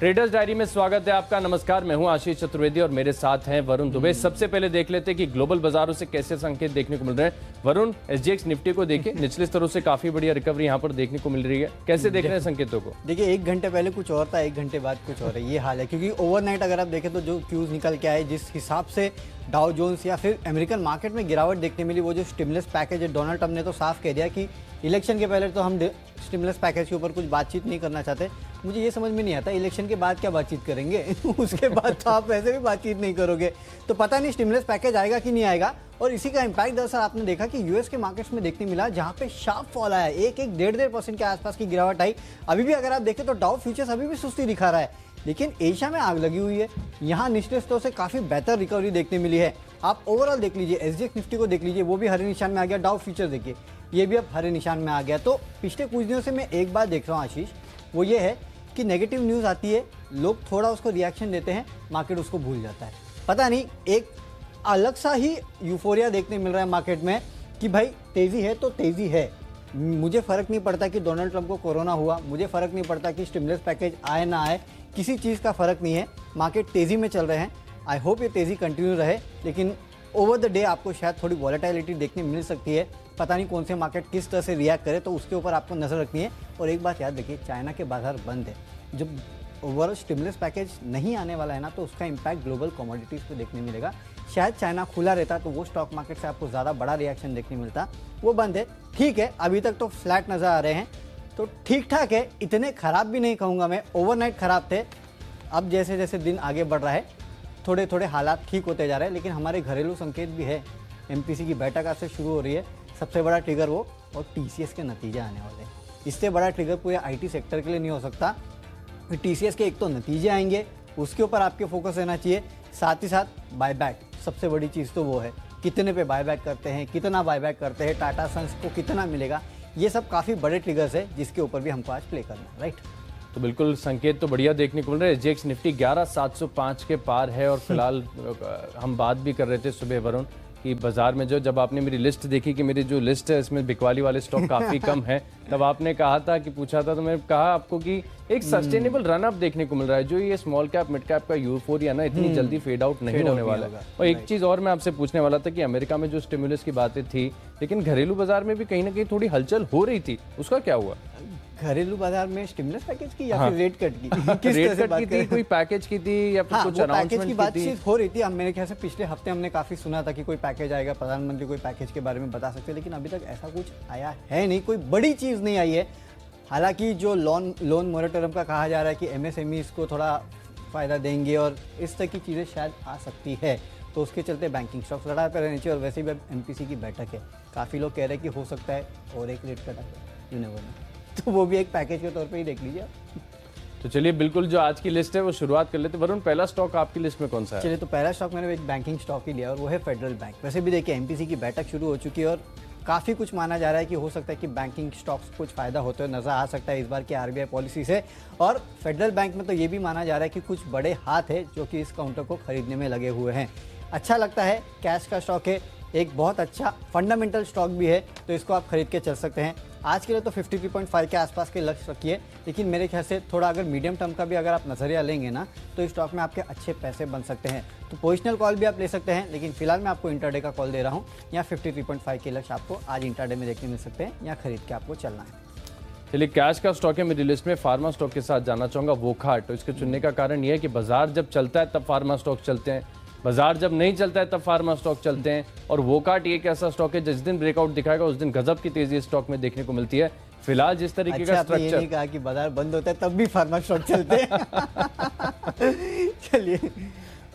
Traders diary में स्वागत है आपका। नमस्कार, मैं हूं आशीष चतुर्वेदी और मेरे साथ हैं वरुण दुबे। सबसे पहले देख लेते हैं कि ग्लोबल बाजारों से कैसे संकेत देखने को मिल रहे हैं। वरुण, एसजीएक्स निफ्टी को देखिए, निचले स्तरों से काफी बढ़िया रिकवरी यहां पर देखने को मिल रही है। कैसे देख रहे हैं संकेतों को? देखिए, 1 घंटे पहले कुछ और था, 1 घंटे बाद कुछ और है, ये हाल है। क्योंकि ओवरनाइट अगर आप देखें तो जो क्यूज निकल के आए, जिस हिसाब से डाउ जोन्स या फिर अमेरिकन मार्केट में गिरावट देखने मिली, वो जो स्टिमुलस पैकेज है, डोनाल्ड ट्रंप ने तो साफ कह दिया कि इलेक्शन के पहले तो हम स्टिमुलस पैकेज के ऊपर कुछ बातचीत नहीं करना चाहते। मुझे ये समझ में नहीं आता इलेक्शन के बाद क्या बातचीत करेंगे उसके बाद तो आप वैसे भी बातचीत नहीं करोगे, तो पता नहीं स्टिमुलस पैकेज आएगा कि नहीं आएगा। और इसी का इम्पैक्ट दरअसल आपने देखा कि यूएस के मार्केट्स में देखने मिला, जहां पे शार्प फॉल आया, 1-1.5% के आसपास की गिरावट आई। अभी भी अगर आप देखें तो डाउ फ्यूचर्स अभी भी सुस्ती दिखा रहा है, लेकिन एशिया में आग लगी हुई है। यहाँ निचले स्तरों से काफी बेहतर रिकवरी देखने मिली है। आप ओवरऑल देख लीजिए, एसजीएक्स निफ्टी को देख लीजिए, वो भी हरे निशान में आ गया। डाउ फ्यूचर देखिए, ये भी अब हरे निशान में आ गया। तो पिछले कुछ दिनों से मैं एक बात देख रहा हूँ आशीष, वो ये है कि नेगेटिव न्यूज़ आती है, लोग थोड़ा उसको रिएक्शन देते हैं, मार्केट उसको भूल जाता है। पता नहीं, एक अलग सा ही यूफोरिया देखने मिल रहा है मार्केट में कि भाई तेज़ी है तो तेज़ी है। मुझे फ़र्क नहीं पड़ता कि डोनाल्ड ट्रंप को कोरोना हुआ, मुझे फ़र्क नहीं पड़ता कि स्टिमुलस पैकेज आए ना आए, किसी चीज़ का फ़र्क नहीं है। मार्केट तेज़ी में चल रहे हैं। आई होप ये तेज़ी कंटिन्यू रहे, लेकिन ओवर द डे आपको शायद थोड़ी वॉलेटिलिटी देखने मिल सकती है। पता नहीं कौन से मार्केट किस तरह से रिएक्ट करे, तो उसके ऊपर आपको नज़र रखनी है। और एक बात याद रखिए, चाइना के बाजार बंद है। जब ओवरऑल स्टिमुलस पैकेज नहीं आने वाला है ना, तो उसका इम्पैक्ट ग्लोबल कमोडिटीज़ पे देखने मिलेगा। शायद चाइना खुला रहता तो वो स्टॉक मार्केट से आपको ज़्यादा बड़ा रिएक्शन देखने मिलता। वो बंद है, ठीक है, अभी तक तो फ्लैट नज़र आ रहे हैं, तो ठीक ठाक है। इतने ख़राब भी नहीं कहूँगा मैं, ओवरनाइट ख़राब थे। अब जैसे जैसे दिन आगे बढ़ रहा है, थोड़े थोड़े हालात ठीक होते जा रहे हैं। लेकिन हमारे घरेलू संकेत भी है। एमपीसी की बैठक आज से शुरू हो रही है, सबसे बड़ा ट्रिगर वो, और टीसीएस के नतीजे आने वाले हैं। इससे बड़ा ट्रिगर पूरे आईटी सेक्टर के लिए नहीं हो सकता। फिर टीसीएस के एक तो नतीजे आएंगे, उसके ऊपर आपके फोकस रहना चाहिए। साथ ही साथ बायबैक, सबसे बड़ी चीज़ तो वो है, कितने पे बायबैक करते हैं, कितना बायबैक करते हैं, टाटा सन्स को कितना मिलेगा। ये सब काफ़ी बड़े ट्रिगर्स है, जिसके ऊपर भी हमको आज प्ले करना है, राइट। तो बिल्कुल संकेत तो बढ़िया देखने को मिल रहे हैं। एसजीएक्स निफ्टी 11,705 के पार है और फिलहाल हम बात भी कर रहे थे सुबह वरुण कि बाजार में जब आपने मेरी लिस्ट देखी कि मेरी जो लिस्ट है इसमें बिकवाली वाले स्टॉक काफी कम है, तब आपने कहा था कि पूछा था, तो मैंने कहा आपको कि एक सस्टेनेबल रन अप देखने को मिल रहा है। जो ये स्मॉल कैप मिड कैप का यूफोरिया ना, इतनी जल्दी फेड आउट नहीं होने वाला है। और एक चीज और मैं आपसे पूछने वाला था कि अमेरिका में जो स्टिमुलस की बातें थी, लेकिन घरेलू बाजार में भी कहीं ना कहीं थोड़ी हलचल हो रही थी, उसका क्या हुआ? घरेलू बाजार में स्टिमुलस पैकेज की या फिर रेट कट की? किस रेट कट की थी, कोई पैकेज की थी या फिर कुछ अनाउंसमेंट की बातचीत हो रही थी। अब मेरे ख्याल से पिछले हफ्ते हमने काफी सुना था कि कोई पैकेज आएगा, प्रधानमंत्री कोई पैकेज के बारे में बता सकते हैं, लेकिन अभी तक ऐसा कुछ आया है नहीं, कोई बड़ी चीज नहीं आई है। हालांकि जो लोन मोरेटोरियम का कहा जा रहा है कि एमएसएमई को थोड़ा फायदा देंगे और इस तरह की चीजें शायद आ सकती है, तो उसके चलते बैंकिंग स्टॉक्स लड़ा कर रहने चाहिए। और वैसे भी अब एमपीसी की बैठक है, काफ़ी लोग कह रहे हैं कि हो सकता है और एक रेट कट आए, यू नेवर नो, तो वो भी एक पैकेज के तौर पे ही देख लीजिए। तो चलिए, बिल्कुल जो आज की लिस्ट है वो शुरुआत कर लेते हैं। वरुण, पहला स्टॉक आपकी लिस्ट में कौन सा है? चलिए, तो पहला स्टॉक मैंने एक बैंकिंग स्टॉक ही लिया और वो है फेडरल बैंक। वैसे भी देखिए, एमपीसी की बैठक शुरू हो चुकी है और काफ़ी कुछ माना जा रहा है कि हो सकता है कि बैंकिंग स्टॉक्स कुछ फ़ायदा होते हुए नजर आ सकता है इस बार की आरबीआई पॉलिसी से। और फेडरल बैंक में तो ये भी माना जा रहा है कि कुछ बड़े हाथ है जो कि इस काउंटर को खरीदने में लगे हुए हैं। अच्छा लगता है, कैश का स्टॉक है, एक बहुत अच्छा फंडामेंटल स्टॉक भी है, तो इसको आप खरीद के चल सकते हैं। आज के लिए तो 53.5 के आसपास के लक्ष्य रखिए, लेकिन मेरे ख्याल से थोड़ा अगर मीडियम टर्म का भी अगर आप नज़रिया लेंगे ना, तो इस स्टॉक में आपके अच्छे पैसे बन सकते हैं। तो पोजिशनल कॉल भी आप ले सकते हैं, लेकिन फिलहाल मैं आपको इंटरडे का कॉल दे रहा हूँ। यहाँ 53.5 के लक्ष्य आपको आज इंटरडे में देखने मिल सकते हैं, यहाँ खरीद के आपको चलना है। चलिए, कैश का स्टॉक है मेरी लिस्ट में। फार्मा स्टॉक के साथ जाना चाहूँगा, वोकहार्ट। तो इसके चुनने का कारण यह है कि बाजार जब चलता है तब फार्मा स्टॉक चलते हैं, बाजार जब नहीं चलता है तब फार्मा स्टॉक चलते हैं। और वोकहार्ट एक ऐसा स्टॉक है जिस दिन ब्रेकआउट दिखाएगा उस दिन गजब की तेजी स्टॉक में देखने को मिलती है। फिलहाल जिस तरीके का स्ट्रक्चर, ये नहीं कहा कि बाजार बंद होता है तब भी फार्मा स्टॉक चलते हैं चलिए,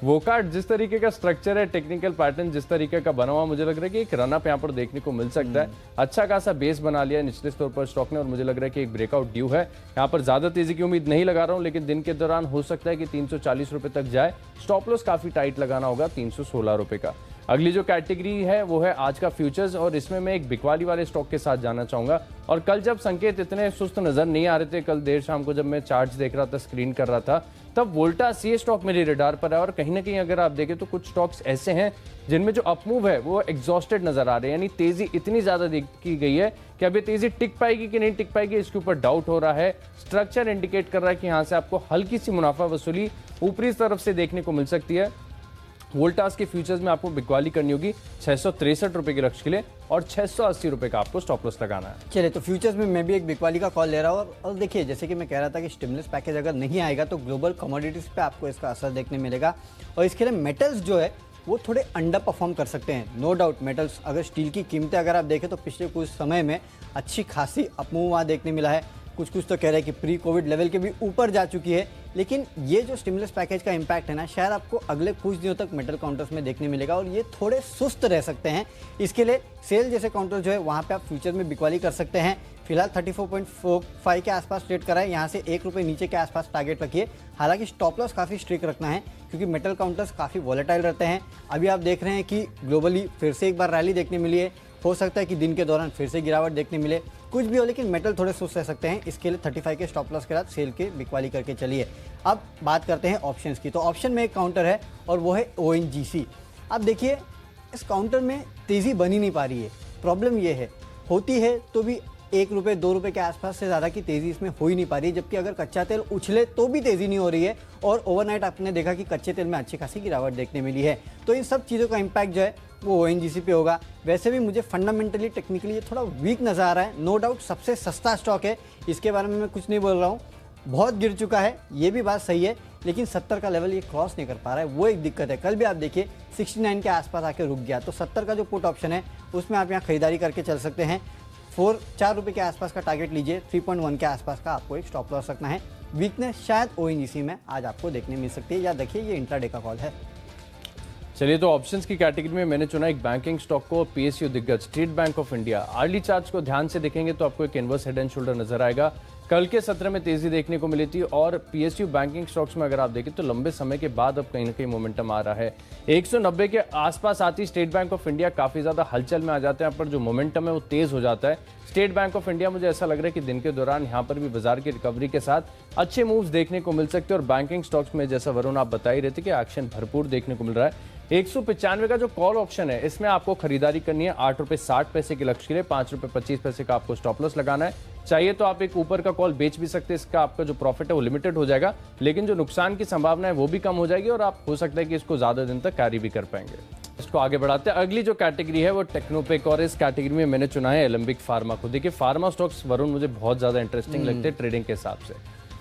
वोकहार्ट जिस तरीके का स्ट्रक्चर है, टेक्निकल पैटर्न जिस तरीके का बना हुआ, मुझे लग रहा है कि एक रनअप यहाँ पर देखने को मिल सकता है। अच्छा खासा बेस बना लिया है निचले स्तर पर स्टॉक ने और मुझे लग रहा है कि एक ब्रेकआउट ड्यू है। यहाँ पर ज्यादा तेजी की उम्मीद नहीं लगा रहा हूँ, लेकिन दिन के दौरान हो सकता है कि 340 रुपए तक जाए। स्टॉप लॉस काफी टाइट लगाना होगा, 316 रुपए का। अगली जो कैटेगरी है वो है आज का फ्यूचर्स, और इसमें मैं एक बिकवाली वाले स्टॉक के साथ जाना चाहूंगा। और कल जब संकेत इतने सुस्त नजर नहीं आ रहे थे, कल देर शाम को जब मैं चार्ट्स देख रहा था, स्क्रीन कर रहा था, तब वोल्टास ये स्टॉक मेरे रडार पर है। और कहीं ना कहीं अगर आप देखें तो कुछ स्टॉक्स ऐसे हैं जिनमें जो अपमूव है वो एग्जॉस्टेड नजर आ रहे हैं, यानी तेजी इतनी ज्यादा की गई है कि अब ये तेजी टिक पाएगी कि नहीं टिक पाएगी, इसके ऊपर डाउट हो रहा है। स्ट्रक्चर इंडिकेट कर रहा है कि यहाँ से आपको हल्की सी मुनाफा वसूली ऊपरी तरफ से देखने को मिल सकती है। वोल्टास के फ्यूचर्स में आपको बिकवाली करनी होगी 663 रुपए के लक्ष्य के लिए, और 680 रुपए का आपको स्टॉप लॉस लगाना है। चलिए, तो फ्यूचर्स में मैं भी एक बिकवाली का कॉल ले रहा हूँ। और देखिए, जैसे कि मैं कह रहा था कि स्टिमुलस पैकेज अगर नहीं आएगा तो ग्लोबल कमोडिटीज पे आपको इसका असर देखने मिलेगा, और इसके लिए मेटल्स जो है वो थोड़े अंडर परफॉर्म कर सकते हैं। नो डाउट मेटल्स, अगर स्टील की कीमतें अगर आप देखें तो पिछले कुछ समय में अच्छी खासी अपमूव वहाँ देखने मिला है। कुछ तो कह रहे हैं कि प्री कोविड लेवल के भी ऊपर जा चुकी है। लेकिन ये जो स्टिमुलस पैकेज का इम्पैक्ट है ना, शायद आपको अगले कुछ दिनों तक मेटल काउंटर्स में देखने मिलेगा, और ये थोड़े सुस्त रह सकते हैं। इसके लिए सेल जैसे काउंटर जो है वहाँ पे आप फ्यूचर में बिकवाली कर सकते हैं। फिलहाल 34.45 के आसपास ट्रेड कराएं, यहाँ से ₹1 नीचे के आसपास टारगेट रखिए। हालांकि स्टॉप लॉस काफ़ी स्ट्रिक्ट रखना है, क्योंकि मेटल काउंटर्स काफ़ी वॉलेटाइल रहते हैं। अभी आप देख रहे हैं कि ग्लोबली फिर से एक बार रैली देखने मिली है, हो सकता है कि दिन के दौरान फिर से गिरावट देखने मिले, कुछ भी हो, लेकिन मेटल थोड़े सुस्त रह सकते हैं। इसके लिए 35 के स्टॉप लॉस के साथ सेल के बिकवाली करके चलिए। अब बात करते हैं ऑप्शंस की। तो ऑप्शन में एक काउंटर है और वो है ONGC। अब देखिए, इस काउंटर में तेज़ी बन ही नहीं पा रही है। प्रॉब्लम ये है, होती है तो भी ₹1 ₹2 के आसपास से ज़्यादा की तेज़ी इसमें हो ही नहीं पा रही है। जबकि अगर कच्चा तेल उछले तो भी तेज़ी नहीं हो रही है, और ओवरनाइट आपने देखा कि कच्चे तेल में अच्छी खासी गिरावट देखने मिली है। तो इन सब चीज़ों का इम्पैक्ट जो है वो ONGC पे होगा। वैसे भी मुझे फंडामेंटली टेक्निकली ये थोड़ा वीक नज़र आ रहा है। नो डाउट सबसे सस्ता स्टॉक है, इसके बारे में मैं कुछ नहीं बोल रहा हूँ। बहुत गिर चुका है, ये भी बात सही है, लेकिन 70 का लेवल ये क्रॉस नहीं कर पा रहा है, वो एक दिक्कत है। कल भी आप देखिए 69 के आसपास आके रुक गया। तो 70 का जो पुट ऑप्शन है उसमें आप यहाँ खरीदारी करके चल सकते हैं। ₹4 के आसपास का टारगेट लीजिए, 3.1 के आसपास का आपको एक स्टॉप लॉस रखना है। वीकनेस शायद ONGC में आज आपको देखने मिल सकती है, या देखिए ये इंट्राडे का कॉल है। चलिए, तो ऑप्शंस की कैटेगरी में मैंने चुना एक बैंकिंग स्टॉक को, PSU दिग्गज state bank of India. Early charts को ध्यान से देखेंगे तो आपको एक इनवर्स हेड एंड शोल्डर नजर आएगा। कल के सत्र में तेजी देखने को मिली थी, और PSU बैंकिंग स्टॉक्स में अगर आप देखें तो लंबे समय के बाद अब कहीं ना कहीं मोमेंटम आ रहा है। 190 के आसपास आती स्टेट बैंक ऑफ इंडिया काफी ज्यादा हलचल में आ जाते हैं, यहाँ पर जो मोमेंटम है वो तेज हो जाता है। स्टेट बैंक ऑफ इंडिया मुझे ऐसा लग रहा है कि दिन के दौरान यहाँ पर भी बाजार की रिकवरी के साथ अच्छे मूव्स देखने को मिल सकते हैं। और बैंकिंग स्टॉक्स में जैसा वरुण आप बता ही रहे थे कि एक्शन भरपूर देखने को मिल रहा है। 195 का जो कॉल ऑप्शन है इसमें आपको खरीदारी करनी है ₹8.60 के लक्ष्य के लिए, ₹5.25 का आपको स्टॉप लॉस लगाना है। चाहिए तो आप एक ऊपर का कॉल बेच भी सकते हैं, इसका आपका जो प्रॉफिट है वो लिमिटेड हो जाएगा, लेकिन जो नुकसान की संभावना है वो भी कम हो जाएगी, और आप हो सकता है कि इसको ज्यादा दिन तक कैरी भी कर पाएंगे। इसको आगे बढ़ाते हैं। अगली जो कैटेगरी है वो टेक्नोपेक, और इस कैटेगरी में मैंने चुना है एलेंबिक फार्मा को। देखिए, फार्मा स्टॉक्स वरुण मुझे बहुत ज्यादा इंटरेस्टिंग लगते हैं ट्रेडिंग के हिसाब से।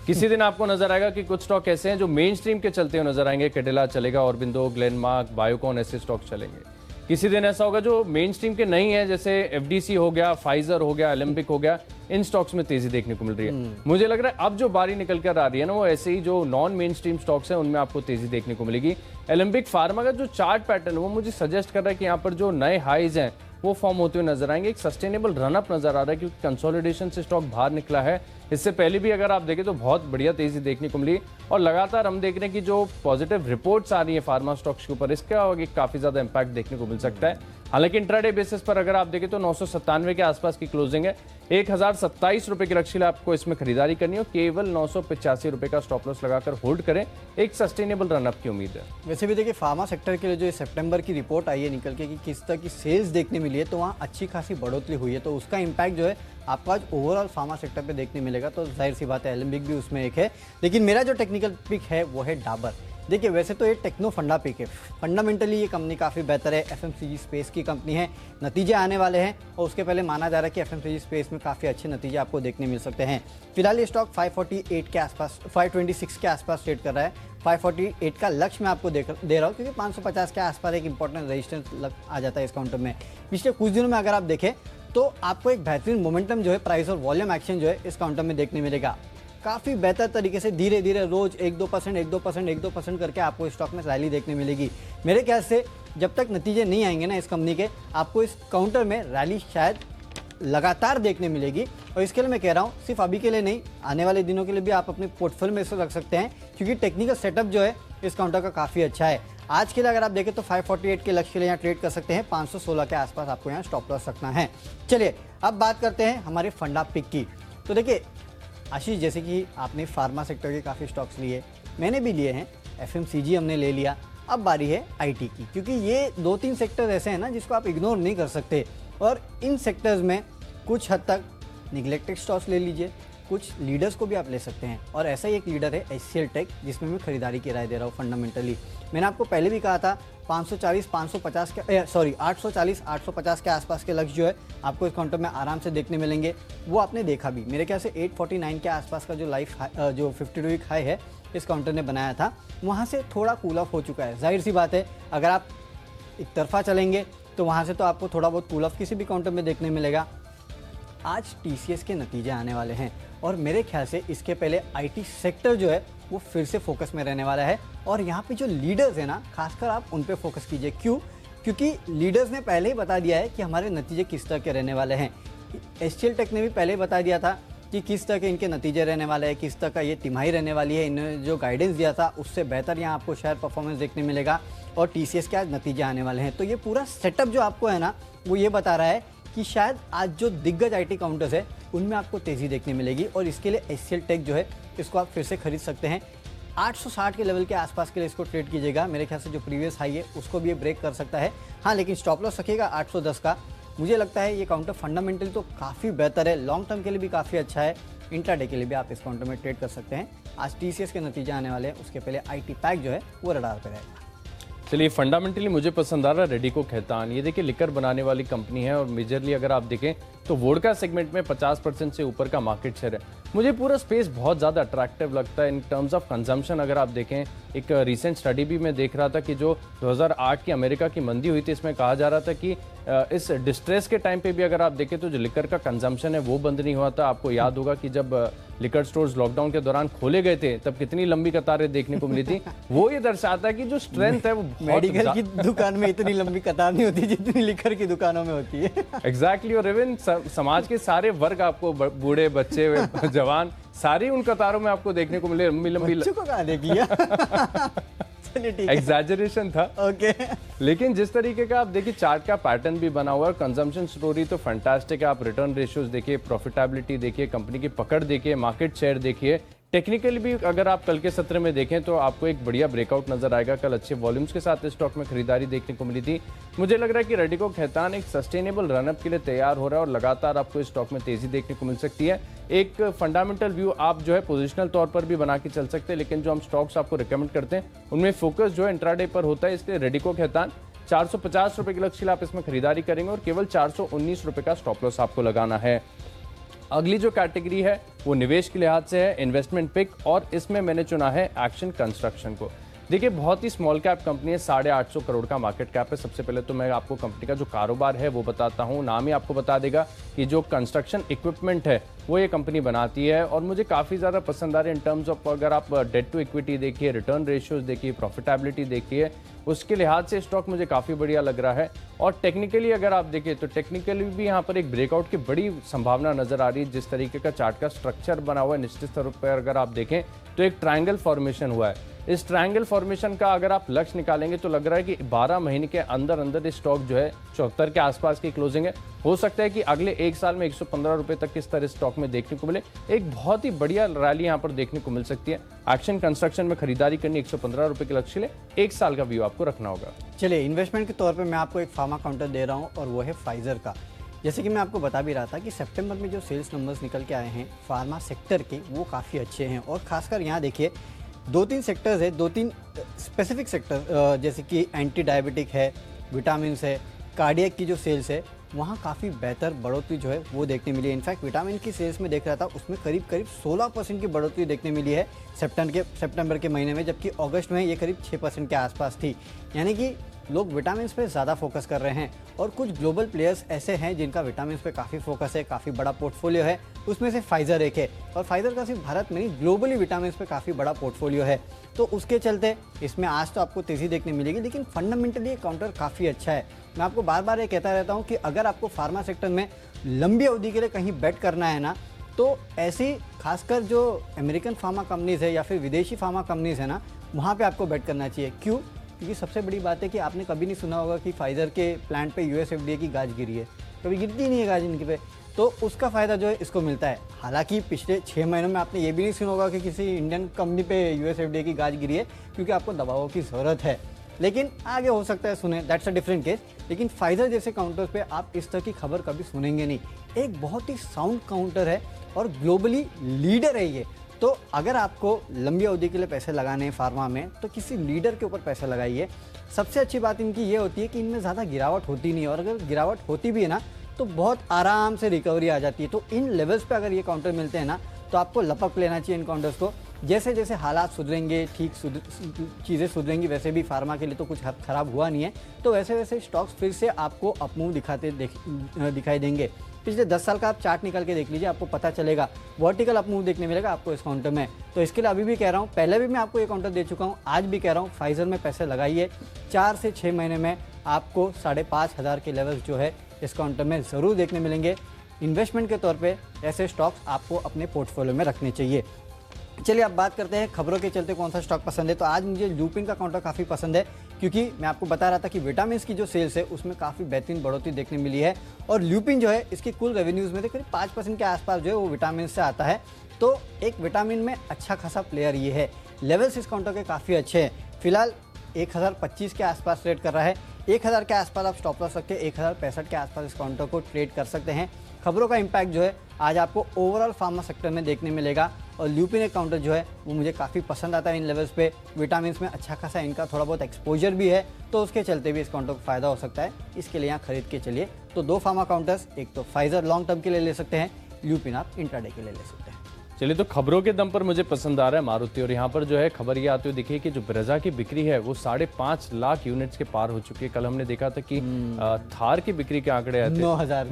किसी दिन आपको नजर आएगा कि कुछ स्टॉक ऐसे हैं जो मेन स्ट्रीम के चलते हुए नजर आएंगे, कैडिला चलेगा, ऑरबिंदो, ग्लेनमार्क, बायोकॉन, ऐसे स्टॉक चलेंगे। किसी दिन ऐसा होगा जो मेन स्ट्रीम के नहीं है, जैसे FDC हो गया, फाइजर हो गया, एलेंबिक हो गया, इन स्टॉक्स में तेजी देखने को मिल रही है। मुझे लग रहा है अब जो बारी निकल कर आ रही है ना, वो ऐसे ही जो नॉन मेन स्ट्रीम स्टॉक्स हैं उनमें आपको तेजी देखने को मिलेगी। एलेंबिक फार्मा का जो चार्ट पैटर्न है वो मुझे सजेस्ट कर रहा है कि यहाँ पर जो नए हाईज हैं वो फॉर्म होते हुए नजर आएंगे। एक सस्टेनेबल रनअप नजर आ रहा है, क्योंकि कंसोलिडेशन से स्टॉक बाहर निकला है। इससे पहले भी अगर आप देखें तो बहुत बढ़िया तेजी देखने को मिली, और लगातार हम देख रहे हैं कि जो पॉजिटिव रिपोर्ट्स आ रही है फार्मा स्टॉक्स के ऊपर, इसका काफी ज्यादा इंपैक्ट देखने को मिल सकता है। हालांकि इंट्राडे बेसिस पर अगर आप देखें तो 997 के आसपास की क्लोजिंग है। ₹1027 के लक्ष्य के लिए आपको इसमें खरीदारी करनी हो, केवल ₹985 का स्टॉप लॉस लगाकर होल्ड करें, एक सस्टेनेबल रनअप की उम्मीद है। वैसे भी देखिए, फार्मा सेक्टर के लिए जो सितंबर की रिपोर्ट आई है निकल के कि किस तरह की सेल्स देखने मिली है, तो वहाँ अच्छी खासी बढ़ोतरी हुई है। तो उसका इम्पैक्ट जो है आपको आज ओवरऑल फार्मा सेक्टर पे देखने मिलेगा। तो जाहिर सी बात है एलेंबिक भी उसमें एक है। लेकिन मेरा जो टेक्निकल पिक है वो है डाबर। देखिए, वैसे तो ये टेक्नो फंडा पिक है, फंडामेंटली ये कंपनी काफ़ी बेहतर है, FMCG स्पेस की कंपनी है, नतीजे आने वाले हैं, और उसके पहले माना जा रहा है कि FMCG स्पेस में काफ़ी अच्छे नतीजे आपको देखने मिल सकते हैं। फिलहाल ये स्टॉक 548 के आसपास, 526 के आसपास ट्रेड कर रहा है। 548 का लक्ष्य मैं आपको दे रहा हूँ, क्योंकि 550 के आसपास एक इंपॉर्टेंट रेजिस्टेंस आ जाता है इस काउंटर में। पिछले कुछ दिनों में अगर आप देखें तो आपको एक बेहतरीन मोमेंटम जो है प्राइस और वॉल्यूम एक्शन जो है इस काउंटर में देखने मिलेगा। काफ़ी बेहतर तरीके से धीरे धीरे रोज 1-2% करके आपको स्टॉक में रैली देखने मिलेगी। मेरे ख्याल से जब तक नतीजे नहीं आएंगे ना इस कंपनी के, आपको इस काउंटर में रैली शायद लगातार देखने मिलेगी। और इसके लिए मैं कह रहा हूँ, सिर्फ अभी के लिए नहीं, आने वाले दिनों के लिए भी आप अपने पोर्टफोलियो में इसको रख सकते हैं, क्योंकि टेक्निकल सेटअप जो है इस काउंटर का काफ़ी अच्छा है। आज के लिए अगर आप देखें तो 548 के लक्ष्य के लिए यहाँ ट्रेड कर सकते हैं, 516 के आसपास आपको यहाँ स्टॉप लॉस रखना है। चलिए अब बात करते हैं हमारे फंडा पिक की। तो देखिए आशीष, जैसे कि आपने फार्मा सेक्टर के काफ़ी स्टॉक्स लिए, मैंने भी लिए हैं, FMCG हमने ले लिया, अब बारी है IT की, क्योंकि ये 2-3 सेक्टर ऐसे हैं ना जिसको आप इग्नोर नहीं कर सकते। और इन सेक्टर्स में कुछ हद तक निगलेक्टेड स्टॉक्स ले लीजिए, कुछ लीडर्स को भी आप ले सकते हैं। और ऐसा ही एक लीडर है HCL टेक, जिसमें मैं खरीदारी की राय दे रहा हूँ फंडामेंटली। मैंने आपको पहले भी कहा था 540-550 के 840-850 के आसपास के लक्ष्य जो है आपको इस काउंटर में आराम से देखने मिलेंगे। वो आपने देखा भी, मेरे ख्याल से 849 के आसपास का जो 52 वीक हाई है इस काउंटर ने बनाया था, वहाँ से थोड़ा कूल ऑफ हो चुका है। जाहिर सी बात है, अगर आप एक तरफा चलेंगे तो वहाँ से तो आपको थोड़ा बहुत कूल ऑफ किसी भी काउंटर में देखने मिलेगा। आज TCS के नतीजे आने वाले हैं और मेरे ख्याल से इसके पहले IT सेक्टर जो है वो फिर से फोकस में रहने वाला है। और यहाँ पे जो लीडर्स हैं ना, खासकर आप उन पे फोकस कीजिए। क्यों? क्योंकि लीडर्स ने पहले ही बता दिया है कि हमारे नतीजे किस तरह के रहने वाले हैं। HCL टेक ने भी पहले ही बता दिया था कि किस तरह के इनके नतीजे रहने वाले हैं, किस तरह का ये तिमाही रहने वाली है। इन्होंने जो गाइडेंस दिया था उससे बेहतर यहाँ आपको शेयर परफॉर्मेंस देखने मिलेगा और TCS के आज नतीजे आने वाले हैं। तो ये पूरा सेटअप जो आपको है ना, वो ये बता रहा है कि शायद आज जो दिग्गज IT काउंटर्स है उनमें आपको तेज़ी देखने मिलेगी। और इसके लिए HCL टेक जो है इसको आप फिर से खरीद सकते हैं। 860 के लेवल के आसपास के लिए इसको ट्रेड कीजिएगा। मेरे ख्याल से जो प्रीवियस हाई है उसको भी ये ब्रेक कर सकता है। हाँ, लेकिन स्टॉप लॉस रखिएगा 810 का। मुझे लगता है ये काउंटर फंडामेंटली तो काफ़ी बेहतर है, लॉन्ग टर्म के लिए भी काफ़ी अच्छा है, इंट्राडे के लिए भी आप इस काउंटर में ट्रेड कर सकते हैं। आज TCS के नतीजे आने वाले हैं, उसके पहले IT पैक जो है वो रडार पर रहेगा। चलिए, फंडामेंटली मुझे पसंद आ रहा है रेडिको खैतान। ये देखिए लिकर बनाने वाली कंपनी है और मेजरली अगर आप देखें तो वोडका सेगमेंट में 50% से ऊपर का मार्केट शेयर है। मुझे पूरा स्पेस बहुत ज़्यादा अट्रैक्टिव लगता है इन टर्म्स ऑफ कंजम्पशन। अगर आप देखें, एक रिसेंट स्टडी भी मैं देख रहा था कि जो 2008 की अमेरिका की मंदी हुई थी, इसमें कहा जा रहा था कि इस डिस्ट्रेस के टाइम पे भी अगर आप देखें तो जो लिकर का कंजम्पशन है वो बंद नहीं हुआ था। आपको याद होगा कि जब लिकर स्टोर्स लॉकडाउन के दौरान खोले गए थे तब कितनी लंबी कतारें देखने को मिली थी। वो ये दर्शाता है कि जो स्ट्रेंथ है वो मेडिकल की दुकान में इतनी लंबी कतार नहीं होती जितनी लिकर की दुकानों में होती है। एग्जैक्टली। और इवन समाज के सारे वर्ग आपको, बूढ़े, बच्चे, जवान, सारी उन कतारों में आपको देखने को मिले। लंबी बच्चों को कहाँ देख लिया? एग्जैजरेशन था। ओके। लेकिन जिस तरीके का आप देखिए चार्ट का पैटर्न भी बना हुआ है, कंजम्पशन स्टोरी तो फैंटास्टिक है। आप रिटर्न रेशियोज देखिए, प्रॉफिटेबिलिटी देखिए, कंपनी की पकड़ देखिए, मार्केट शेयर देखिए, टेक्निकली भी अगर आप कल के सत्र में देखें तो आपको एक बढ़िया ब्रेकआउट नजर आएगा। कल अच्छे वॉल्यूम्स के साथ इस स्टॉक में खरीदारी देखने को मिली थी। मुझे लग रहा है कि रेडिको खैतान एक सस्टेनेबल रनअप के लिए तैयार हो रहा है और लगातार आपको इस स्टॉक में तेजी देखने को मिल सकती है। एक फंडामेंटल व्यू आप जो है पोजिशनल तौर पर भी बना के चल सकते हैं, लेकिन जो हम स्टॉक्स आपको रिकमेंड करते हैं उनमें फोकस जो है इंट्राडे पर होता है। इसलिए रेडिको खैतान 450 रुपए के लक्ष्य के लिए आप इसमें खरीदारी करेंगे और केवल 419 रुपए का स्टॉप लॉस आपको लगाना है। अगली जो कैटेगरी है वो निवेश के लिहाज से है इन्वेस्टमेंट पिक, और इसमें मैंने चुना है एक्शन कंस्ट्रक्शन को। देखिए बहुत ही स्मॉल कैप कंपनी है, 850 करोड़ का मार्केट कैप है। सबसे पहले तो मैं आपको कंपनी का जो कारोबार है वो बताता हूँ। नाम ही आपको बता देगा कि जो कंस्ट्रक्शन इक्विपमेंट है वो ये कंपनी बनाती है और मुझे काफ़ी ज़्यादा पसंद आ रही है इन टर्म्स ऑफ, अगर आप डेट टू इक्विटी देखिए, रिटर्न रेशियोज देखिए, प्रॉफिटेबिलिटी देखिए, उसके लिहाज से स्टॉक मुझे काफ़ी बढ़िया लग रहा है। और टेक्निकली अगर आप देखें तो टेक्निकली भी यहाँ पर एक ब्रेकआउट की बड़ी संभावना नजर आ रही है। जिस तरीके का चार्ट का स्ट्रक्चर बना हुआ है, निश्चित तौर पर अगर आप देखें तो एक ट्रायंगल फॉर्मेशन हुआ है। इस ट्रायंगल फॉर्मेशन का अगर आप लक्ष्य निकालेंगे तो लग रहा है कि 12 महीने के अंदर अंदर इस स्टॉक जो है 74 के आसपास की क्लोजिंग है। हो सकता है कि अगले एक साल में 115 रुपए तक किस तरह स्टॉक में देखने को मिले। एक बहुत ही बढ़िया रैली यहाँ पर देखने को मिल सकती है। एक्शन कंस्ट्रक्शन में खरीदारी करनी 115 रुपए के लक्ष्य ले, एक साल का व्यू आपको रखना होगा। चलिए, इन्वेस्टमेंट के तौर पे मैं आपको एक फार्मा काउंटर दे रहा हूँ और वो है फाइजर का। जैसे कि मैं आपको बता भी रहा था कि सितंबर में जो सेल्स नंबर्स निकल के आए हैं फार्मा सेक्टर के, वो काफ़ी अच्छे हैं। और खासकर यहाँ देखिए 2-3 सेक्टर्स है, 2-3 स्पेसिफिक सेक्टर, जैसे कि एंटी डायबिटिक है, विटामिन है, कार्डियक की जो सेल्स है वहाँ काफ़ी बेहतर बढ़ोतरी जो है वो देखने मिली है। इनफैक्ट विटामिन की सेल्स में देख रहा था उसमें करीब 16% की बढ़ोतरी देखने मिली है सितंबर के महीने में, जबकि अगस्त में ये करीब 6% के आसपास थी। यानी कि लोग विटामिन पे ज़्यादा फोकस कर रहे हैं। और कुछ ग्लोबल प्लेयर्स ऐसे हैं जिनका विटामिन पे काफ़ी फोकस है, काफ़ी बड़ा पोर्टफोलियो है, उसमें से फाइजर एक है। और फाइजर का सिर्फ भारत में नहीं, ग्लोबली विटामिन पे काफ़ी बड़ा पोर्टफोलियो है। तो उसके चलते इसमें आज तो आपको तेज़ी देखने मिलेगी, लेकिन फंडामेंटली ये काउंटर काफ़ी अच्छा है। मैं आपको बार बार ये कहता रहता हूँ कि अगर आपको फार्मा सेक्टर में लंबी अवधि के लिए कहीं बेट करना है ना, तो ऐसी खासकर जो अमेरिकन फार्मा कंपनीज़ है या फिर विदेशी फार्मा कंपनीज़ है ना, वहाँ पे आपको बेट करना चाहिए। क्यों? क्योंकि सबसे बड़ी बात है कि आपने कभी नहीं सुना होगा कि फाइजर के प्लांट पे यूएस एफडीए की गाज गिरी है, कभी गिरती नहीं है गाज इनके पे, तो उसका फ़ायदा जो है इसको मिलता है। हालांकि पिछले 6 महीनों में आपने ये भी नहीं सुना होगा कि किसी इंडियन कंपनी पे यूएस एफडीए की गाज गिरी है, क्योंकि आपको दवाओं की ज़रूरत है। लेकिन आगे हो सकता है सुने, दैट्स अ डिफरेंट केस। लेकिन फाइजर जैसे काउंटर्स पे आप इस तरह की खबर कभी सुनेंगे नहीं। एक बहुत ही साउंड काउंटर है और ग्लोबली लीडर है ये। तो अगर आपको लंबी अवधि के लिए पैसे लगाने हैं फार्मा में, तो किसी लीडर के ऊपर पैसे लगाइए। सबसे अच्छी बात इनकी ये होती है कि इनमें ज़्यादा गिरावट होती नहीं है, और अगर गिरावट होती भी है ना तो बहुत आराम से रिकवरी आ जाती है। तो इन लेवल्स पे अगर ये काउंटर मिलते हैं ना, तो आपको लपक लेना चाहिए इन काउंटर्स को। जैसे जैसे हालात सुधरेंगे, ठीक चीज़ें सुधरेंगी, वैसे भी फार्मा के लिए तो कुछ खराब हुआ नहीं है, तो वैसे वैसे स्टॉक्स फिर से आपको अपमूव दिखाई देंगे। पिछले 10 साल का आप चार्ट निकाल के देख लीजिए, आपको पता चलेगा वर्टिकल अपमूव देखने मिलेगा आपको इस काउंटर में। तो इसके लिए अभी भी कह रहा हूँ, पहले भी मैं आपको ये काउंटर दे चुका हूँ, आज भी कह रहा हूँ, फाइजर में पैसे लगाइए। 4 से 6 महीने में आपको 5,500 के लेवल्स जो है इस काउंटर में ज़रूर देखने मिलेंगे। इन्वेस्टमेंट के तौर पे ऐसे स्टॉक्स आपको अपने पोर्टफोलियो में रखने चाहिए। चलिए अब बात करते हैं खबरों के चलते कौन सा स्टॉक पसंद है। तो आज मुझे ल्यूपिन का काउंटर काफ़ी पसंद है, क्योंकि मैं आपको बता रहा था कि विटामिन की जो सेल्स है उसमें काफ़ी बेहतरीन बढ़ोतरी देखने मिली है। और ल्यूपिन जो है इसकी कुल रेवेन्यूज़ में से करीब 5% के आसपास जो है वो विटामिन से आता है। तो एक विटामिन में अच्छा खासा प्लेयर ये है। लेवल्स इस काउंटर के काफ़ी अच्छे हैं। फिलहाल 1025 के आसपास ट्रेड कर रहा है। 1000 के आसपास आप स्टॉप लॉस रख के 1065 के आसपास इस काउंटर को ट्रेड कर सकते हैं। खबरों का इम्पैक्ट जो है आज आपको ओवरऑल फार्मा सेक्टर में देखने मिलेगा। और ल्यूपिन एक काउंटर जो है वो मुझे काफ़ी पसंद आता है इन लेवल्स पे। विटामिन में अच्छा खासा इनका थोड़ा बहुत एक्सपोजर भी है, तो उसके चलते भी इस काउंटर को फ़ायदा हो सकता है। इसके लिए यहाँ खरीद के चलिए। तो 2 फार्मा काउंटर्स, एक तो फाइजर लॉन्ग टर्म के लिए ले सकते हैं, ल्यूपिन आप इंट्राडे के लिए ले सकते हैं। चलिए, तो खबरों के दम पर मुझे पसंद आ रहा है मारुति। और यहाँ पर जो है खबर ये आती हुई दिखी कि जो ब्रेजा की बिक्री है वो 5.5 लाख यूनिट्स के पार हो चुकी है। कल हमने देखा था कि थार की बिक्री के आंकड़े आए थे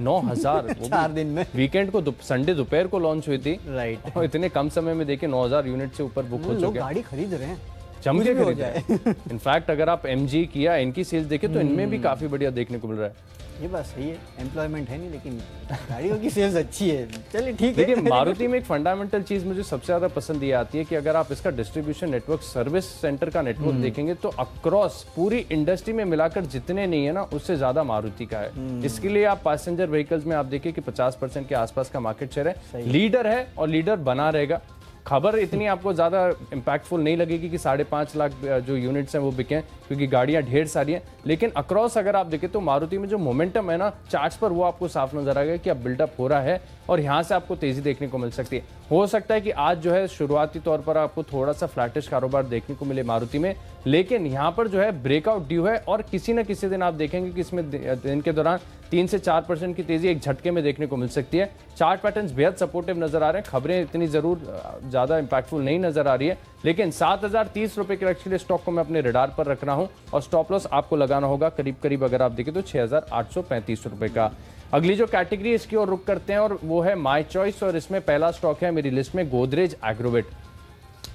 9,000 4 दिन में। वीकेंड को संडे दोपहर को लॉन्च हुई थी, राइट। और इतने कम समय में देखिए 9,000 यूनिट से ऊपर बुक हो चुके हैं। गाड़ी खरीद रहे हैं, जम के खरीद रहे हैं। इनफैक्ट अगर आप MG किया इनकी सेल्स देखें तो इनमें भी काफी बढ़िया देखने को मिल रहा है। ये बात सही है, एम्प्लॉयमेंट है नहीं, लेकिन गाड़ियों की सेल्स अच्छी है। चलिए ठीक है। देखिए, मारुति में एक फंडामेंटल चीज मुझे सबसे ज्यादा पसंद ये आती है कि अगर आप इसका डिस्ट्रीब्यूशन नेटवर्क, सर्विस सेंटर का नेटवर्क देखेंगे तो अक्रॉस पूरी इंडस्ट्री में मिलाकर जितने नहीं है ना, उससे ज्यादा मारुति का है। इसके लिए आप पैसेंजर व्हीकल्स में आप देखिए कि 50% के आसपास का मार्केट शेयर है, लीडर है और लीडर बना रहेगा। खबर इतनी आपको ज़्यादा इम्पैक्टफुल नहीं लगेगी कि 5.5 लाख जो यूनिट्स हैं वो बिकें, क्योंकि गाड़ियां ढेर सारी हैं। लेकिन अक्रॉस अगर आप देखें तो मारुति में जो मोमेंटम है ना चार्ट्स पर, वो आपको साफ नजर आएगा कि अब बिल्डअप हो रहा है और यहाँ से आपको तेजी देखने को मिल सकती है। हो सकता है कि आज जो है शुरुआती तौर पर आपको थोड़ा सा फ्लैटिश कारोबार देखने को मिले मारुति में, लेकिन यहाँ पर जो है ब्रेकआउट ड्यू है। और किसी न किसी दिन आप देखेंगे कि इसमें दिन के दौरान 3 से 4% की तेजी एक झटके में देखने को मिल सकती है। चार्ट पैटर्न्स बेहद सपोर्टिव नजर आ रहे हैं। खबरें इतनी जरूर ज्यादा इंपैक्टफुल नहीं नजर आ रही है, लेकिन 7,030 रुपए के लक्ष्य के लिए स्टॉक को मैं अपने रडार पर रख रहा हूं। और स्टॉप लॉस आपको लगाना होगा करीब करीब अगर आप देखें तो 6,835 रुपए का। अगली जो कैटेगरी इसकी ओर रुक करते हैं और वो है माय चॉइस। और इसमें पहला स्टॉक है मेरी लिस्ट में गोदरेज एग्रोवेट।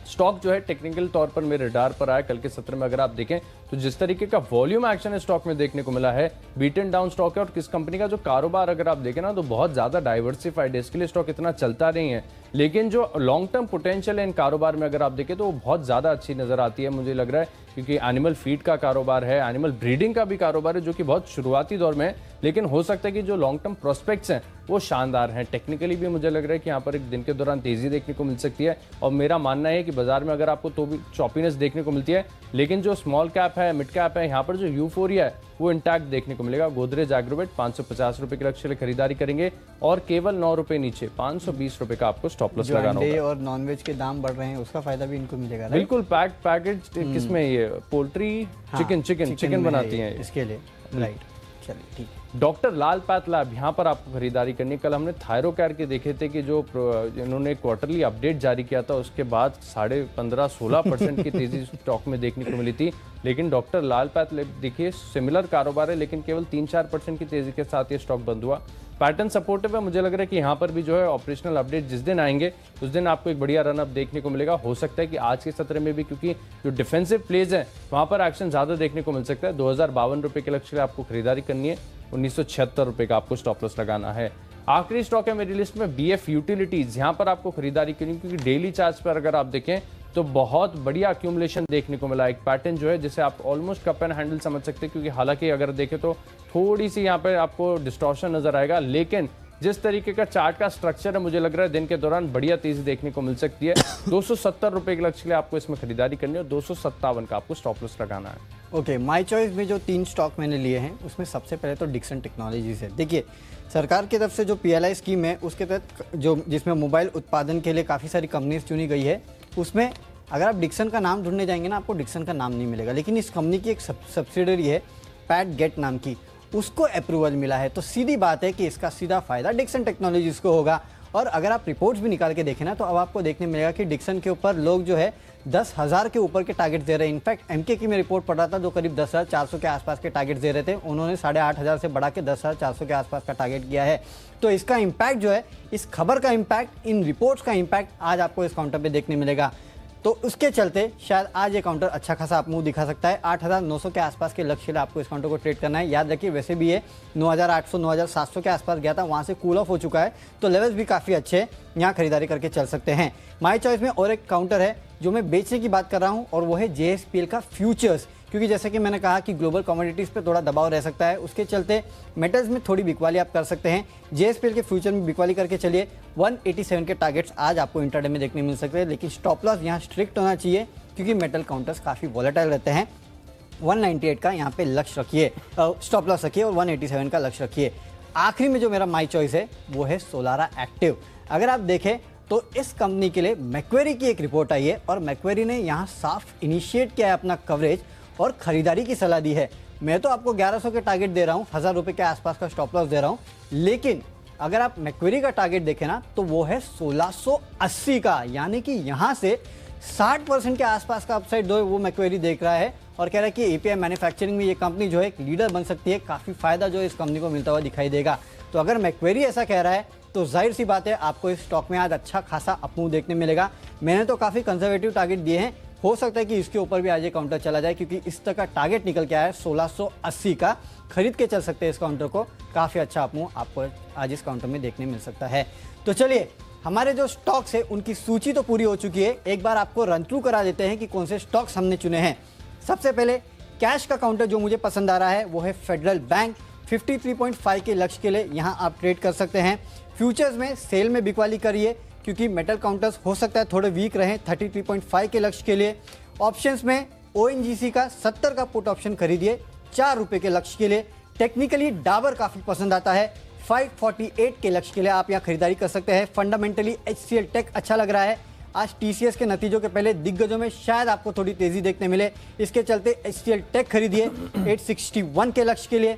स्टॉक जो है टेक्निकल तौर पर मेरे रडार पर आया कल के सत्र में। अगर आप देखें तो जिस तरीके का वॉल्यूम एक्शन है स्टॉक में देखने को मिला है, बीटन डाउन स्टॉक है। और किस कंपनी का जो कारोबार अगर आप देखें ना तो बहुत ज्यादा डाइवर्सिफाइड है। इसके लिए स्टॉक इतना चलता नहीं है, लेकिन जो लॉन्ग टर्म पोटेंशियल है इन कारोबार में अगर आप देखें तो वो बहुत ज्यादा अच्छी नजर आती है मुझे लग रहा है, क्योंकि एनिमल फीड का कारोबार है, एनिमल ब्रीडिंग का भी कारोबार है जो कि बहुत शुरुआती दौर में है, लेकिन हो सकता है कि जो लॉन्ग टर्म प्रोस्पेक्ट्स हैं वो शानदार हैं। टेक्निकली भी मुझे लग रहा है कि यहाँ पर एक दिन के दौरान तेजी देखने को मिल सकती है। और मेरा मानना है कि बाजार में अगर आपको तो भी चॉपीनेस देखने को मिलती है, लेकिन जो स्मॉल कैप है, मिड कैप है, यहाँ पर जो यूफोरिया है वो इंटैक्ट देखने को मिलेगा। गोदरेज एग्रोवेट 550 रुपए के लक्ष्य खरीदारी करेंगे और केवल 9 रुपए नीचे 520 रुपए का आपको स्टॉप लॉस लगाना होगा। और नॉनवेज के दाम बढ़ रहे हैं, उसका फायदा भी इनको मिलेगा। बिल्कुल, पैकेज किसमें ये पोल्ट्री, चिकन बनाती हैं इसके लिए, राइट। चलिए ठीक है। डॉक्टर लाल पैथ लैब, यहाँ पर आपको खरीदारी करनी। कल हमने थायरोकेयर के देखे थे कि जो इन्होंने क्वार्टरली अपडेट जारी किया था उसके बाद 15.5-16% की तेजी स्टॉक में देखने को मिली थी। लेकिन डॉक्टर लाल पैथ लैब देखिए सिमिलर कारोबार है, लेकिन केवल 3-4% की तेजी के साथ ये स्टॉक बंद हुआ। पैटर्न सपोर्टिव है, मुझे लग रहा है कि यहाँ पर भी जो है ऑपरेशनल अपडेट जिस दिन आएंगे उस दिन आपको एक बढ़िया रन अप देखने को मिलेगा। हो सकता है कि आज के सत्र में भी, क्योंकि जो डिफेंसिव प्लेज हैं वहां पर एक्शन ज्यादा देखने को मिल सकता है। 2052 रुपए के लक्ष्य आपको खरीदारी करनी है, 1976 रुपए का आपको स्टॉप लॉस लगाना है। आखिरी स्टॉक है मेरी लिस्ट में BF यूटिलिटीज। यहाँ पर आपको खरीदारी करनी, क्योंकि डेली चार्ज पर अगर आप देखें तो बहुत बढ़िया एक्यूमुलेशन देखने को मिला। एक पैटर्न जो है जिसे आप ऑलमोस्ट कप एंड हैंडल समझ सकते हैं, क्योंकि हालांकि अगर देखें तो थोड़ी सी यहाँ पे आपको डिस्टॉर्शन नजर आएगा, लेकिन जिस तरीके का चार्ट का स्ट्रक्चर है मुझे लग रहा है दिन के दौरान बढ़िया तेजी देखने को मिल सकती है। 270 रुपए के लक्ष्य के लिए आपको इसमें खरीदारी करनी है और 257 का आपको स्टॉप लॉस लगाना है। ओके, माय चॉइस में जो 3 स्टॉक मैंने लिए हैं उसमें सबसे पहले तो डिक्सन टेक्नोलॉजीज है। देखिए, सरकार की तरफ से जो PLI स्कीम है उसके तहत जो जिसमें मोबाइल उत्पादन के लिए काफ़ी सारी कंपनीज चुनी गई है, उसमें अगर आप डिक्सन का नाम ढूंढने जाएंगे ना, आपको डिक्सन का नाम नहीं मिलेगा, लेकिन इस कंपनी की एक सब्सिडरी है पैट गेट नाम की, उसको अप्रूवल मिला है। तो सीधी बात है कि इसका सीधा फायदा डिक्सन टेक्नोलॉजीज को होगा। और अगर आप रिपोर्ट्स भी निकाल के देखें ना, तो अब आपको देखने मिलेगा कि डिक्सन के ऊपर लोग जो है 10,000 के ऊपर के टारगेट दे रहे हैं। इनफैक्ट MK की मैं रिपोर्ट पढ़ रहा था, जो करीब 10,400 के आसपास के टारगेट दे रहे थे, उन्होंने 8,500 से बढ़ा के 10,400 के आसपास का टारगेट किया है। तो इसका इम्पैक्ट जो है, इस खबर का इम्पैक्ट, इन रिपोर्ट्स का इम्पैक्ट आज आपको इस काउंटर पे देखने मिलेगा। तो उसके चलते शायद आज ये काउंटर अच्छा खासा आप मुंह दिखा सकता है। 8,900 के आसपास के लक्ष्य के आपको इस काउंटर को ट्रेड करना है। याद रखिए, वैसे भी ये 9,800 9,700 के आसपास गया था, वहां से कूल ऑफ हो चुका है, तो लेवल्स भी काफ़ी अच्छे हैं, यहाँ खरीदारी करके चल सकते हैं। माय चॉइस में और एक काउंटर है जो मैं बेचने की बात कर रहा हूँ, और वो है JSPL का फ्यूचर्स, क्योंकि जैसे कि मैंने कहा कि ग्लोबल कमोडिटीज़ पे थोड़ा दबाव रह सकता है, उसके चलते मेटल्स में थोड़ी बिकवाली आप कर सकते हैं। JSPL के फ्यूचर में बिकवाली करके चलिए। 187 के टारगेट्स आज आपको इंट्राडे में देखने मिल सकते हैं, लेकिन स्टॉप लॉस यहाँ स्ट्रिक्ट होना चाहिए, क्योंकि मेटल काउंटर्स काफ़ी वॉलेटाइल रहते हैं। 198 का यहाँ पे लक्ष्य रखिए, स्टॉप लॉस रखिए, और 187 का लक्ष्य रखिए। आखिरी में जो मेरा माई चॉइस है वो है सोलारा एक्टिव। अगर आप देखें तो इस कंपनी के लिए मैक्वेरी की एक रिपोर्ट आई है, और मैक्वेरी ने यहाँ साफ इनिशिएट किया है अपना कवरेज और खरीदारी की सलाह दी है। मैं तो आपको 1100 के टारगेट दे रहा हूँ, 1,000 रुपये के आसपास का स्टॉप लॉस दे रहा हूँ, लेकिन अगर आप मैक्वेरी का टारगेट देखें ना, तो वो है 1680 का, यानी कि यहाँ से 60% के आसपास का अपसाइड जो है वो मैक्वेरी देख रहा है, और कह रहा है कि API मैन्युफैक्चरिंग में ये कंपनी जो है एक लीडर बन सकती है। काफ़ी फायदा जो है इस कंपनी को मिलता हुआ दिखाई देगा। तो अगर मैक्वेरी ऐसा कह रहा है, तो जाहिर सी बात है आपको इस स्टॉक में आज अच्छा खासा अपमूव देखने मिलेगा। मैंने तो काफ़ी कंजर्वेटिव टारगेट दिए हैं, हो सकता है कि इसके ऊपर भी आज ये काउंटर चला जाए, क्योंकि इस तरह का टारगेट निकल के आया है 1680 का। खरीद के चल सकते हैं इस काउंटर को, काफ़ी अच्छा अपमूव आपको आज इस काउंटर में देखने मिल सकता है। तो चलिए, हमारे जो स्टॉक्स है उनकी सूची तो पूरी हो चुकी है, एक बार आपको रन थ्रू करा देते हैं कि कौन से स्टॉक्स हमने चुने हैं। सबसे पहले कैश का काउंटर जो मुझे पसंद आ रहा है वो है फेडरल बैंक। 53.5 के लक्ष्य के लिए यहाँ आप ट्रेड कर सकते हैं। फ्यूचर्स में सेल में बिकवाली करिए, क्योंकि मेटल काउंटर्स हो सकता है थोड़े वीक रहें 33.5 के लक्ष्य के लिए। ऑप्शंस में ONGC का 70 का पुट ऑप्शन खरीदिए 4 रुपये के लक्ष्य के लिए। टेक्निकली डाबर काफ़ी पसंद आता है, 548 के लक्ष्य के लिए आप यहाँ खरीदारी कर सकते हैं। फंडामेंटली HCL टेक अच्छा लग रहा है। आज TCS के नतीजों के पहले दिग्गजों में शायद आपको थोड़ी तेजी देखने मिले, इसके चलते HCL टेक खरीदिए 861 के लक्ष्य के लिए।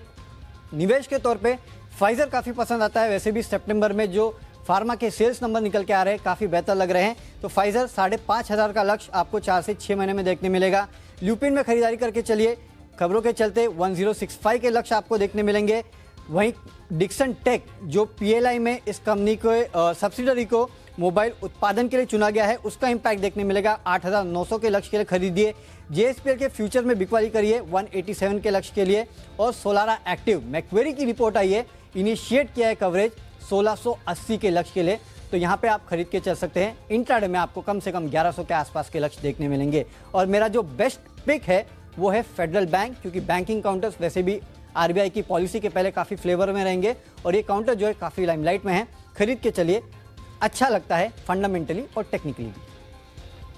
निवेश के तौर पे फाइजर काफ़ी पसंद आता है, वैसे भी सितंबर में जो फार्मा के सेल्स नंबर निकल के आ रहे हैं काफ़ी बेहतर लग रहे हैं, तो फाइजर 5,500 का लक्ष्य आपको 4 से 6 महीने में देखने मिलेगा। ल्यूपिन में खरीदारी करके चलिए, खबरों के चलते 1065 के लक्ष्य आपको देखने मिलेंगे। वहीं डिक्सन टेक जो PLI में इस कंपनी को सब्सिडरी को मोबाइल उत्पादन के लिए चुना गया है, उसका इंपैक्ट देखने मिलेगा। 8,900 के लक्ष्य के लिए खरीदिए। JSPL के फ्यूचर में बिकवाली करिए 187 के लक्ष्य के लिए। और सोलारा एक्टिव, मैक्वेरी की रिपोर्ट आई है, इनिशिएट किया है कवरेज 1680 के लक्ष्य के लिए, तो यहाँ पे आप खरीद के चल सकते हैं। इंट्राडे में आपको कम से कम 1100 के आसपास के लक्ष्य देखने मिलेंगे। और मेरा जो बेस्ट पिक है वो है फेडरल बैंक, क्योंकि बैंकिंग काउंटर्स वैसे भी RBI की पॉलिसी के पहले काफ़ी फ्लेवर में रहेंगे, और ये काउंटर जो है काफ़ी लाइमलाइट में है। खरीद के चलिए, अच्छा लगता है फंडामेंटली और टेक्निकली भी।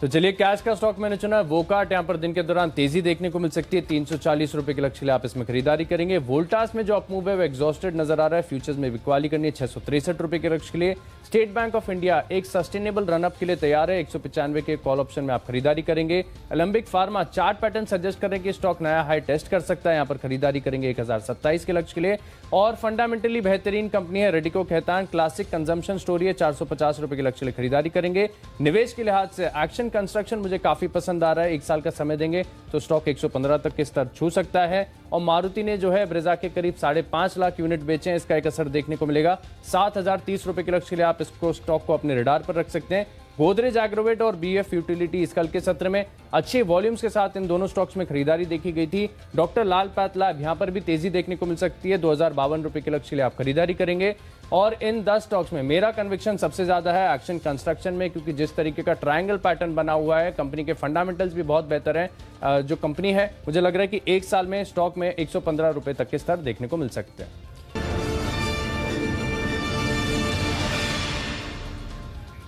तो चलिए, कैश का स्टॉक मैंने चुना वोकाट। यहाँ पर दिन के दौरान तेजी देखने को मिल सकती है। 340 रुपए के लक्ष्य के लिए आप इसमें खरीदारी करेंगे। वोल्टास में जो अपमूव है वो एग्जॉस्टेड नजर आ रहा है। फ्यूचर्स में बिकवाली करनी है 663 रुपए के लक्ष्य के लिए। स्टेट बैंक ऑफ इंडिया एक सस्टेनेबल रनअप के लिए तैयार है, 195 के कॉल ऑप्शन में आप खरीदारी करेंगे। Alembic pharma chart pattern suggest करें कि स्टॉक नया हाई टेस्ट कर सकता है, यहाँ पर खरीदारी करेंगे 1027 के लक्ष्य के लिए। और फंडामेंटली बेहतरीन कंपनी है Radico Khaitan, classic consumption story है, 450 रुपए के लक्ष्य के लिए खरीदारी करेंगे। निवेश के लिहाज से एक्शन कंस्ट्रक्शन मुझे काफी पसंद आ रहा है, 1 साल का समय देंगे तो स्टॉक 115 तक के स्तर छू सकता है। और मारुति ने जो है ब्रेजा के करीब 5.5 लाख यूनिट बेचे हैं, इसका एक असर देखने को मिलेगा। 7,030 रुपए के लक्ष्य के लिए आप इसको स्टॉक को अपने रडार पर रख सकते हैं। गोदरेज एग्रोवेट और बीएफ यूटिलिटी इस कल के सत्र में अच्छे वॉल्यूम्स के साथ इन दोनों स्टॉक्स में खरीदारी देखी गई थी। डॉक्टर लाल पैथ लैब यहां पर भी तेजी देखने को मिल सकती है, 2052 रुपए के लक्ष्य के लिए आप खरीदारी करेंगे। और इन 10 स्टॉक्स में मेरा कन्विक्शन सबसे ज्यादा है एक्शन कंस्ट्रक्शन में, क्योंकि जिस तरीके का ट्रायंगल पैटर्न बना हुआ है, कंपनी के फंडामेंटल्स भी बहुत बेहतर हैं। जो कंपनी है, मुझे लग रहा है कि एक साल में स्टॉक में 115 रुपए तक के स्तर देखने को मिल सकते हैं।